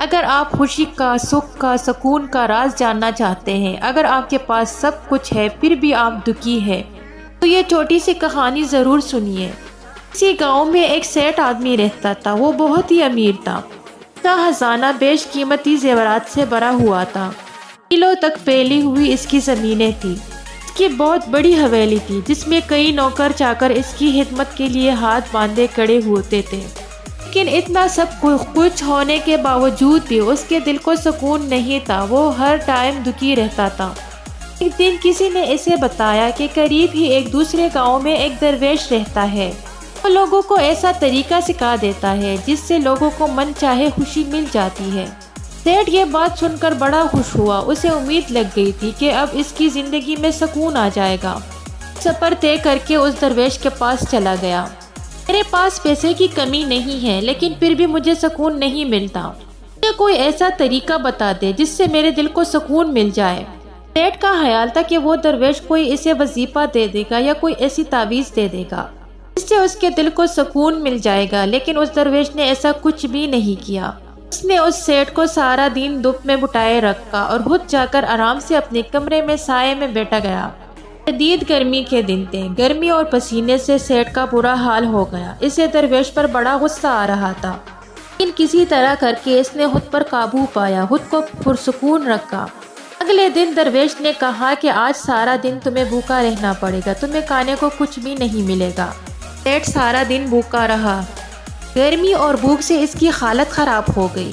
اگر آپ خوشی کا، سکھ کا، سکون کا راز جاننا چاہتے ہیں، اگر آپ کے پاس سب کچھ ہے پھر بھی آپ دکھی ہے، تو یہ چھوٹی سی کہانی ضرور سنیے۔ اسی گاؤں میں ایک سیٹ آدمی رہتا تھا۔ وہ بہت ہی امیر تھا۔ اس کا خزانہ بیش قیمتی زیورات سے بھرا ہوا تھا۔ میلوں تک پھیلی ہوئی اس کی زمینیں تھی۔ اس کی بہت بڑی حویلی تھی جس میں کئی نوکر چاکر اس کی خدمت کے لیے ہاتھ باندھے کھڑے ہوتے تھے۔ لیکن اتنا سب کچھ ہونے کے باوجود بھی اس کے دل کو سکون نہیں تھا۔ وہ ہر ٹائم دکھی رہتا تھا۔ ایک دن کسی نے اسے بتایا کہ قریب ہی ایک دوسرے گاؤں میں ایک درویش رہتا ہے۔ وہ لوگوں کو ایسا طریقہ سکھا دیتا ہے جس سے لوگوں کو من چاہے خوشی مل جاتی ہے۔ سیٹھ یہ بات سن کر بڑا خوش ہوا۔ اسے امید لگ گئی تھی کہ اب اس کی زندگی میں سکون آ جائے گا۔ سفر طے کر کے اس درویش کے پاس چلا گیا۔ میرے پاس پیسے کی کمی نہیں ہے لیکن پھر بھی مجھے سکون نہیں ملتا۔ مجھے کوئی ایسا طریقہ بتا دے جس سے میرے دل کو سکون مل جائے۔ سیٹھ کا خیال تھا کہ وہ درویش کوئی اسے وظیفہ دے دے گا یا کوئی ایسی تعویذ دے دے گا جس سے اس کے دل کو سکون مل جائے گا، لیکن اس درویش نے ایسا کچھ بھی نہیں کیا۔ اس نے اس سیٹھ کو سارا دن دھوپ میں بٹھائے رکھا اور خود جا کر آرام سے اپنے کمرے میں سائے میں بیٹھا گیا۔ شدید گرمی کے دن تھے۔ گرمی اور پسینے سے سیٹھ کا برا حال ہو گیا۔ اسے درویش پر بڑا غصہ آ رہا تھا، لیکن کسی طرح کر کے اس نے خود پر قابو پایا، خود کو پرسکون رکھا۔ اگلے دن درویش نے کہا کہ آج سارا دن تمہیں بھوکا رہنا پڑے گا، تمہیں کھانے کو کچھ بھی نہیں ملے گا۔ سیٹھ سارا دن بھوکا رہا۔ گرمی اور بھوک سے اس کی حالت خراب ہو گئی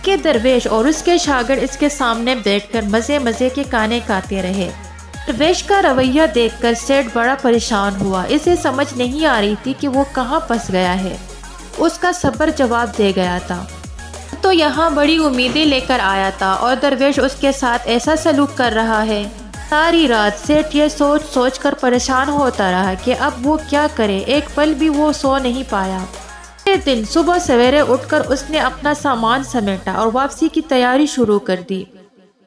کہ درویش اور اس کے شاگرد اس کے سامنے بیٹھ کر مزے مزے کے کھانے کھاتے رہے۔ درویش کا رویہ دیکھ کر سیٹھ بڑا پریشان ہوا۔ اسے سمجھ نہیں آ رہی تھی کہ وہ کہاں پھنس گیا ہے۔ اس کا صبر جواب دے گیا تھا تو یہاں بڑی امیدیں لے کر آیا تھا اور درویش اس کے ساتھ ایسا سلوک کر رہا ہے۔ ساری رات سیٹھ یہ سوچ سوچ کر پریشان ہوتا رہا کہ اب وہ کیا کرے۔ ایک پل بھی وہ سو نہیں پایا۔ اگلے دن صبح سویرے اٹھ کر اس نے اپنا سامان سمیٹا اور واپسی کی تیاری شروع کر دی۔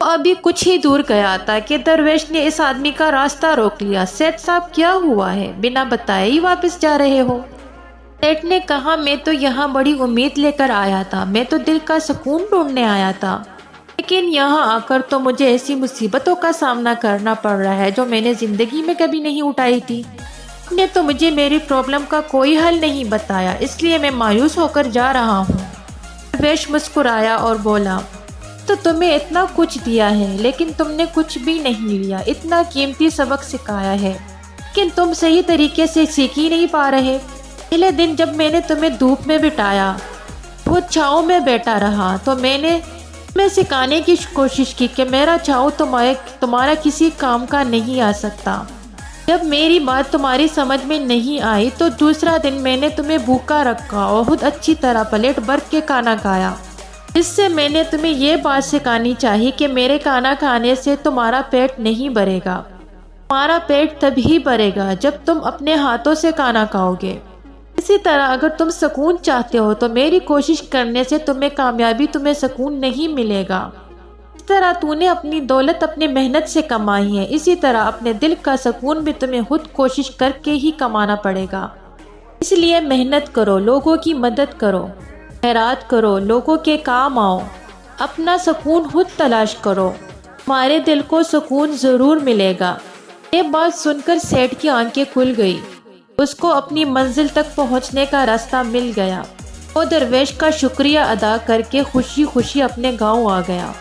وہ ابھی کچھ ہی دور گیا تھا کہ درویش نے اس آدمی کا راستہ روک لیا۔ سیٹھ صاحب کیا ہوا ہے؟ بنا بتائے ہی واپس جا رہے ہو؟ سیٹھ نے کہا میں تو یہاں بڑی امید لے کر آیا تھا، میں تو دل کا سکون ڈھونڈنے آیا تھا، لیکن یہاں آ کر تو مجھے ایسی مصیبتوں کا سامنا کرنا پڑ رہا ہے جو میں نے زندگی میں کبھی نہیں اٹھائی تھی۔ آپ نے تو مجھے میری پرابلم کا کوئی حل نہیں بتایا، اس لیے میں مایوس ہو کر جا رہا ہوں۔ درویش مسکرایا اور بولا تو تمہیں اتنا کچھ دیا ہے لیکن تم نے کچھ بھی نہیں لیا، اتنا قیمتی سبق سکھایا ہے لیکن تم صحیح طریقے سے سیکھ ہی نہیں پا رہے۔ پہلے دن جب میں نے تمہیں دھوپ میں بٹھایا، خود چھاؤں میں بیٹھا رہا، تو میں نے تمہیں سکھانے کی کوشش کی کہ میرا چھاؤں تمہارا کسی کام کا نہیں آ سکتا۔ جب میری بات تمہاری سمجھ میں نہیں آئی تو دوسرا دن میں نے تمہیں بھوکا رکھا اور خود اچھی طرح پلیٹ بھر کے کھانا کھایا۔ اس سے میں نے تمہیں یہ بات سکھانی چاہیے کہ میرے کھانا کھانے سے تمہارا پیٹ نہیں بھرے گا، تمہارا پیٹ تبھی بھرے گا جب تم اپنے ہاتھوں سے کھانا کھاؤ گے۔ اسی طرح اگر تم سکون چاہتے ہو تو میری کوشش کرنے سے تمہیں سکون نہیں ملے گا۔ اس طرح تو نے اپنی دولت اپنی محنت سے کمائی ہے، اسی طرح اپنے دل کا سکون بھی تمہیں خود کوشش کر کے ہی کمانا پڑے گا۔ اس لیے محنت کرو، لوگوں کی مدد کرو، خیرات کرو، لوگوں کے کام آؤ، اپنا سکون خود تلاش کرو، تمہارے دل کو سکون ضرور ملے گا۔ یہ بات سن کر سیٹھ کی آنکھیں کھل گئی۔ اس کو اپنی منزل تک پہنچنے کا راستہ مل گیا۔ وہ درویش کا شکریہ ادا کر کے خوشی خوشی اپنے گاؤں آ گیا۔